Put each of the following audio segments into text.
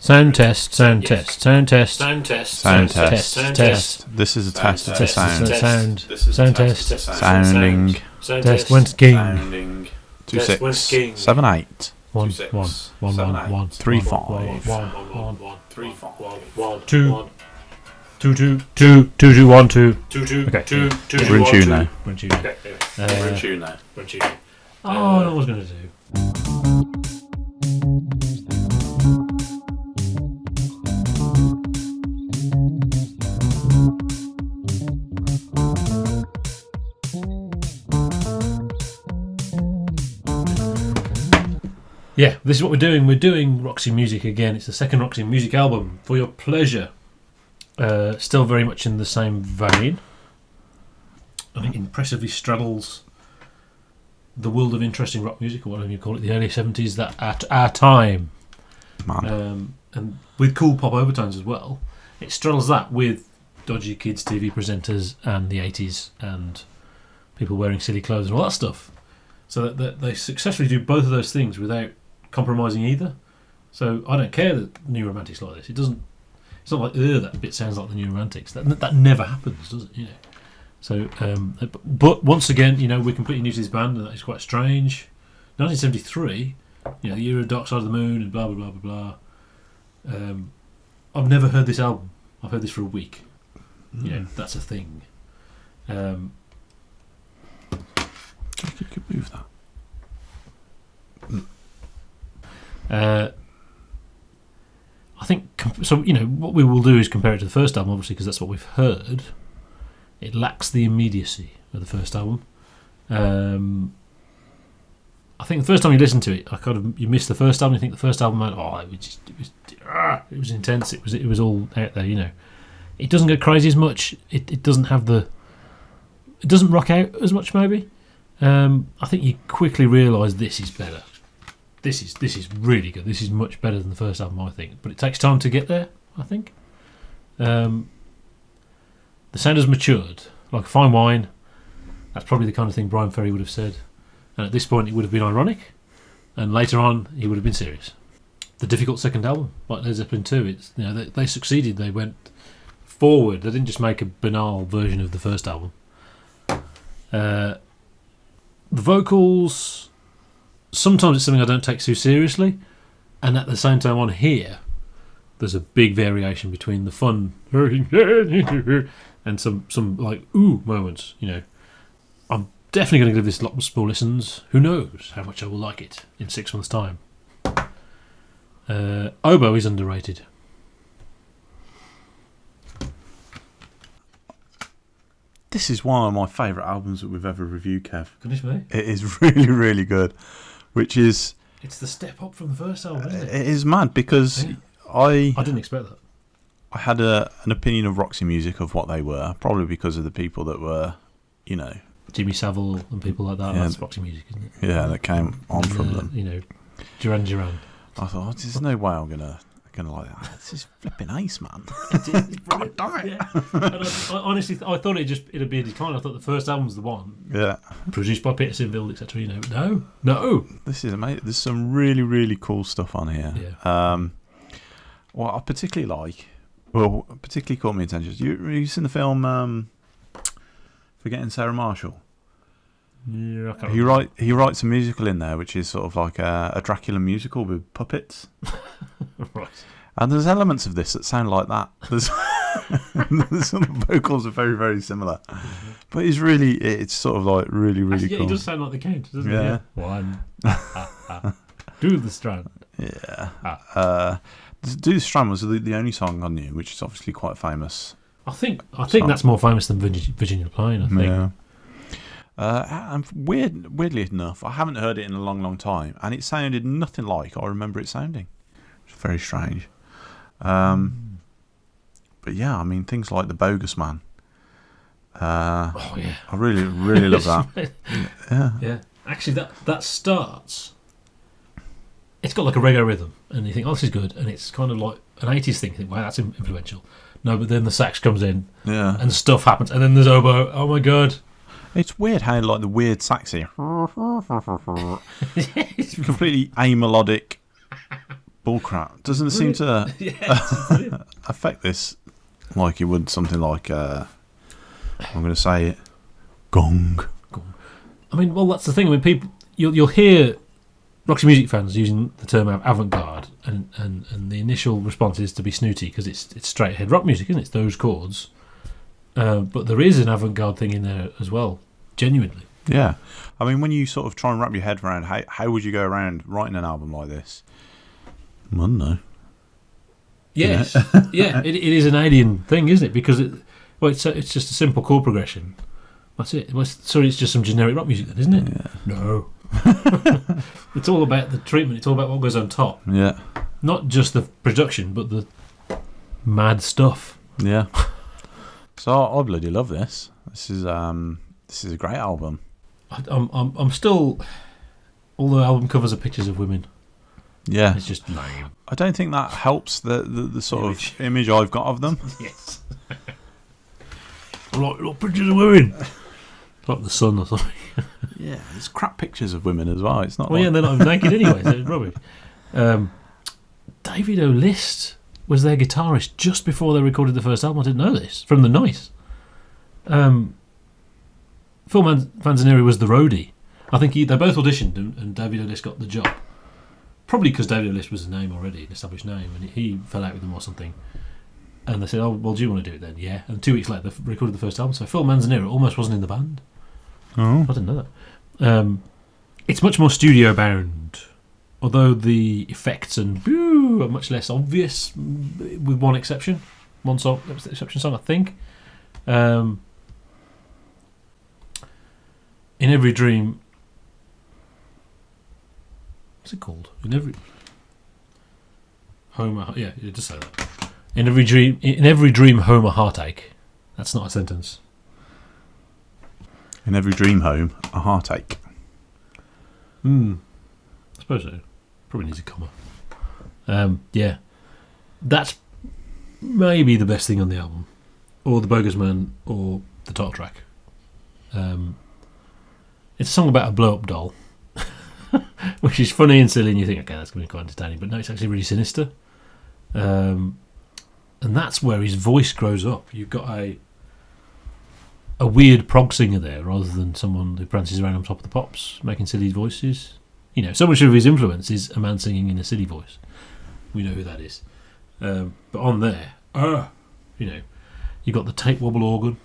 Sound test. Sound test. Sound test. Sound test. Sound test. test. Test. This is a test of the sound. Sound. This is Sound a test. test. Sounding. Test. When's king? Sounding. 2 Test, when's 6 king? 7 8 1 2 6 1 1 7 1 8 1 3 1 5 1 3 5 2 2 2 2 2 1 2. 2 2 Okay. 2 2 We're in tune now. We're in tune. Okay, we're in tune now. We're in tune. Oh, I know what I was going to do. Yeah, this is what we're doing. We're doing Roxy music again. It's the second Roxy music album for your pleasure. Still very much in the same vein. And it impressively straddles the world of interesting rock music, or whatever you call it, the early 70s, that at our time. Man. And with cool pop overtones as well. It straddles that with dodgy kids TV presenters and the 80s and people wearing silly clothes and all that stuff. So that they successfully do both of those things without compromising either. So I don't care that New Romantics like this. It's not like that bit sounds like the New Romantics. That never happens, does it? You know. So, but once again, you know, we're completely new to this band, and that is quite strange. 1973, you know, the year of Dark Side of the Moon and blah blah blah blah blah. I've never heard this album. I've heard this for a week. You know, that's a thing. You could move that. I think so. You know, what we will do is compare it to the first album, obviously, because that's what we've heard. It lacks the immediacy of the first album. I think the first time you listen to it, you miss the first album. You think the first album, it was intense. It was all out there. You know, it doesn't go crazy as much. It doesn't have it doesn't rock out as much. Maybe. I think you quickly realise this is better. This is really good. This is much better than the first album, I think. But it takes time to get there, I think. The sound has matured, like a fine wine. That's probably the kind of thing Brian Ferry would have said. And at this point, it would have been ironic. And later on, he would have been serious. The difficult second album, like Led Zeppelin 2, it's, you know, they succeeded. They went forward. They didn't just make a banal version of the first album. The vocals, sometimes it's something I don't take too seriously, and at the same time on here there's a big variation between the fun and some like ooh moments. You know, I'm definitely going to give this lots more listens. Who knows how much I will like it in 6 months' time. Oboe is underrated. This is one of my favourite albums that we've ever reviewed, Kev. Goodness me. It is really, really good. Which is... It's the step up from the first album, isn't it? It is mad, because Yeah. I didn't expect that. I had an opinion of Roxy Music of what they were, probably because of the people that were, you know... Jimmy Savile and people like that. Yeah. That's Roxy Music, isn't it? Yeah, that came on And, from them. You know, Duran. I thought, there's no way I'm gonna like that. This is flipping ace, man. God damn it! Yeah. And I honestly, I thought it'd be a decline. I thought the first album was the one, Yeah. produced by Peter Sinfield, etc. You know, no. This is amazing. There's some really, really cool stuff on here. Yeah. What I particularly caught my attention. You seen the film Forgetting Sarah Marshall? Yeah, I can't He writes a musical in there, which is sort of like a Dracula musical with puppets. Right. And there's elements of this that sound like that. There's some of the vocals are very, very similar. But it's sort of like really, really Actually, cool. It does sound like the Count, doesn't it? Yeah. One. Do the Strand. Yeah. Do the Strand was the only song I knew, which is obviously quite famous. I think that's more famous than Virginia Plain, I think. Yeah. And weirdly enough, I haven't heard it in a long, long time, and it sounded nothing like I remember it sounding. It's very strange. But yeah, I mean, things like the Bogus Man. Oh yeah, I really, really love that. Yeah. Actually, that starts. It's got like a reggae rhythm, and you think, oh, this is good, and it's kind of like an 80s thing. You think, wow, that's influential. No, but then the sax comes in, Yeah. and stuff happens, and then there's oboe. Oh my god. It's weird how like the weird saxy, completely amelodic, bullcrap. Doesn't seem to affect this like it would something like, I'm going to say it, gong. I mean, well, that's the thing. I mean, people, you'll hear Roxy music fans using the term avant-garde, and the initial response is to be snooty because it's straight ahead rock music, isn't it? It's those chords. But there is an avant-garde thing in there as well, genuinely. Yeah. I mean, when you sort of try and wrap your head around how would you go around writing an album like this? I don't know. Yes. Yeah, it is an alien thing, isn't it? Because it's just a simple chord progression. That's it. Sorry, it's just some generic rock music then, isn't it? Yeah. No. It's all about the treatment. It's all about what goes on top. Yeah. Not just the production, but the mad stuff. Yeah. So I bloody love this. This is a great album. I'm still. All the album covers are pictures of women. Yeah. It's just lame. I don't think that helps the sort of image I've got of them. Yes. Like pictures of women. Like the sun or something. Yeah, it's crap pictures of women as well. It's not. Well, yeah, they're not naked anyway. So it's rubbish. David O'List was their guitarist just before they recorded the first album. I didn't know this from the Nice. Phil Manzaneri was the roadie. I think they both auditioned and David O'List got the job. Probably because David O'List was a name already, an established name, and he fell out with them or something. And they said, "Oh, well, do you want to do it then?" Yeah. And 2 weeks later, they recorded the first album. So Phil Manzaneri almost wasn't in the band. Oh, I didn't know that. It's much more studio bound, although the effects and boo are much less obvious, with one exception. One song, that was the exception song, I think. In Every Dream. What's it called? In Every Homer. Yeah, it does say that. In every dream, Homer Heartache. That's not a sentence. In every dream home, a heartache. I suppose so. Probably needs a comma. Yeah. That's maybe the best thing on the album. Or the Bogus Man, or the title track. It's a song about a blow-up doll. Which is funny and silly, and you think, okay, that's going to be quite entertaining. But no, it's actually really sinister. And that's where his voice grows up. You've got a weird prog singer there, rather than someone who prances around on top of the pops, making silly voices. You know, so much of his influence is a man singing in a silly voice. We know who that is. But on there, you know, you've got the tape wobble organ.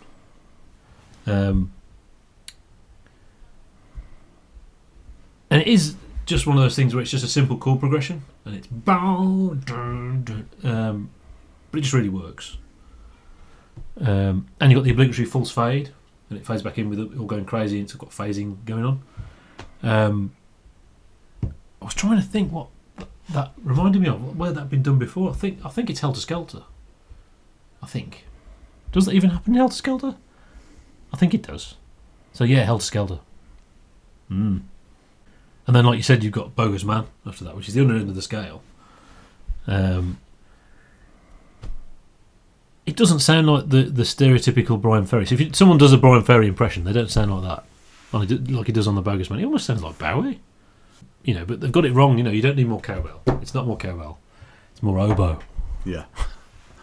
And it is just one of those things where it's just a simple chord progression, and it's bow, dun, dun, but it just really works. And you've got the obligatory false fade, and it fades back in with it all going crazy, and it's got phasing going on. I was trying to think what that reminded me of, where that had been done before. I think it's Helter Skelter. I think. Does that even happen in Helter Skelter? I think it does. So yeah, Helter Skelter. And then, like you said, you've got Bogus Man after that, which is the other end of the scale. It doesn't sound like the stereotypical Brian Ferry. So if someone does a Brian Ferry impression, they don't sound like that, like he does on the Bogus Man. He almost sounds like Bowie. You know, but they've got it wrong. You know, you don't need more cowbell. It's not more cowbell. It's more oboe. Yeah.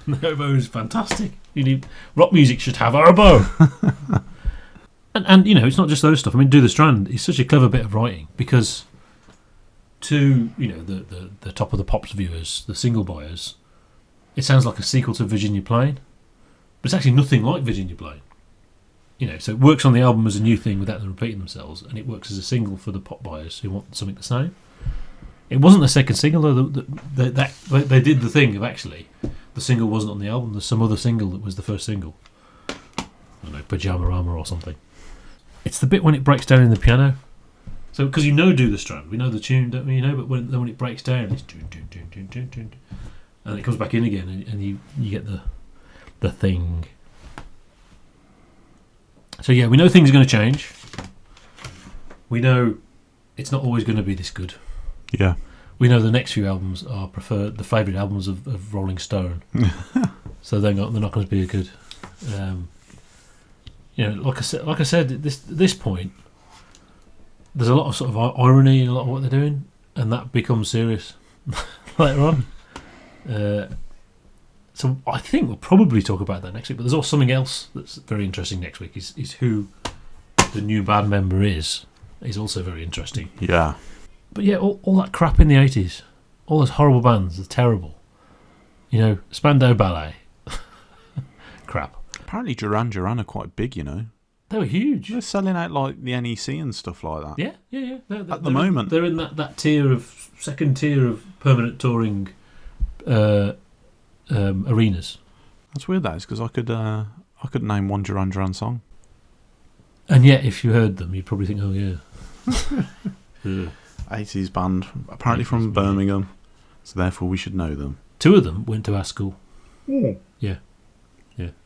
The oboe is fantastic. Rock music should have oboe. And you know, it's not just those stuff. I mean, Do the Strand is such a clever bit of writing, because to, you know, the top of the pops viewers, the single buyers, it sounds like a sequel to Virginia Plain, but it's actually nothing like Virginia Plain. You know, so it works on the album as a new thing without them repeating themselves, and it works as a single for the pop buyers who want something the same. It wasn't the second single, though. They did the thing of actually the single wasn't on the album. There's some other single that was the first single. I don't know, Pajama-rama or something. It's the bit when it breaks down in the piano. So, because you know Do the Strand, we know the tune, don't we? You know, but when it breaks down, it's dun, dun, dun, dun, dun, dun, and it comes back in again, and you get the thing. So yeah, we know things are going to change. We know it's not always going to be this good. Yeah. We know the next few albums are the favourite albums of Rolling Stone. So they're not going to be as good. You know, like I said, at this point, there's a lot of sort of irony in a lot of what they're doing, and that becomes serious. later on. So I think we'll probably talk about that next week. But there's also something else that's very interesting next week. Is who the new band member is. Is also very interesting. Yeah. But yeah, all that crap in the 80s, all those horrible bands, they're terrible. You know, Spandau Ballet. Crap. Apparently Duran Duran are quite big, you know. They were huge. They're selling out like the NEC and stuff like that. Yeah. At the moment. They're in that second tier of permanent touring arenas. That's weird, that is, because I could name one Duran Duran song. And yet, if you heard them, you'd probably think, oh, yeah. 80s band, apparently 80s from Birmingham, so therefore we should know them. 2 of them went to our school. Yeah. Yeah.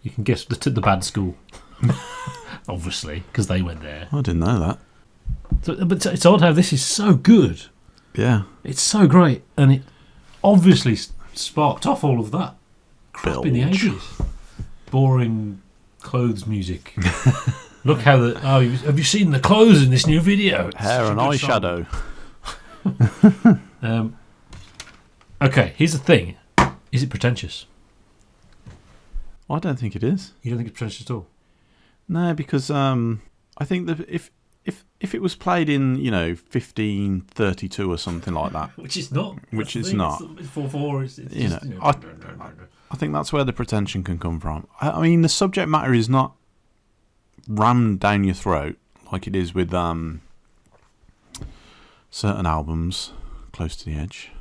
You can guess the bad school. Obviously, because they went there. I didn't know that. So, but it's odd how this is so good. Yeah. It's so great, and it obviously sparked off all of that crap in the 80s. Boring clothes music. Look how have you seen the clothes in this new video? It's Hair and eyeshadow. Okay, here's the thing. Is it pretentious? I don't think it is. You don't think it's pretentious at all? No, because I think that if it was played in 1532 or something like that, which it's not. Which it's not. It's 4/4. It's just, I think that's where the pretension can come from. I mean, the subject matter is not rammed down your throat like it is with certain albums, Close to the Edge.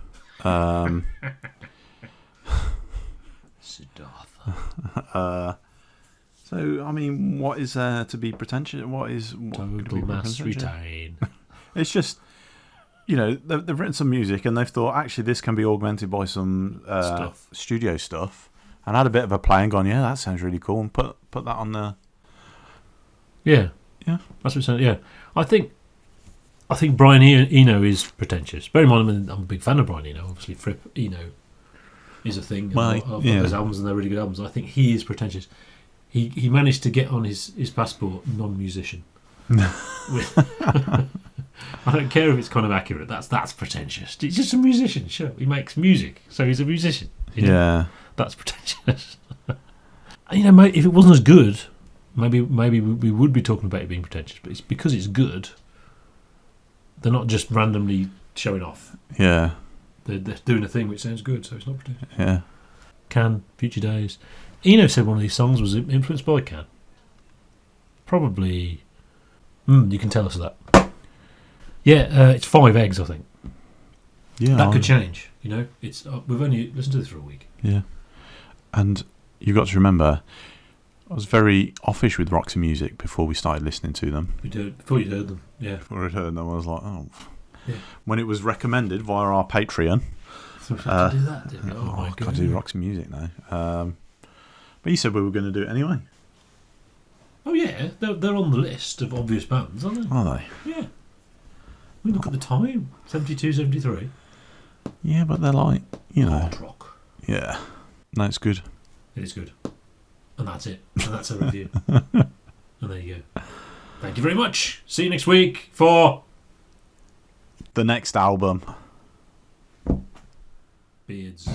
Siddhartha. So, I mean, what is there to be pretentious? Total mass retain. It's just, they've written some music and they've thought, actually, this can be augmented by some studio stuff, and had a bit of a play and gone, yeah, that sounds really cool, and put that on the. Yeah. That's what I'm saying. Yeah, I think Brian Eno is pretentious. Bear in mind, I'm a big fan of Brian Eno. Obviously, Fripp Eno is a thing. I've his albums, and they're really good albums. I think he is pretentious. He managed to get on his passport non-musician. I don't care if it's kind of accurate. That's pretentious. He's just a musician. Sure, he makes music, so he's a musician. Yeah, that's pretentious. Mate, if it wasn't as good, maybe we would be talking about it being pretentious. But it's because it's good. They're not just randomly showing off. Yeah, they're doing a thing which sounds good, so it's not pretentious. Yeah, Can, Future Days. Eno said one of these songs was influenced by Can. Probably. You can tell us that. Yeah, it's 5 eggs, I think. Yeah, that could change. It's we've only listened to this for a week. Yeah, and you've got to remember, I was very offish with Roxy music before we started listening to them. We did before you heard them. Yeah, before I'd heard them, I was like, oh. Yeah. When it was recommended via our Patreon. So we had to do that, didn't we? Oh my god! Got to do Roxy music now. But you said we were going to do it anyway. Oh yeah, they're on the list of obvious bands, aren't they? Are they? Yeah. We look at the time, 72, 73. Yeah, but they're like, hard rock. Yeah. No, it's good. It is good. And that's it. And that's a review. And there you go. Thank you very much. See you next week for the next album. Beards.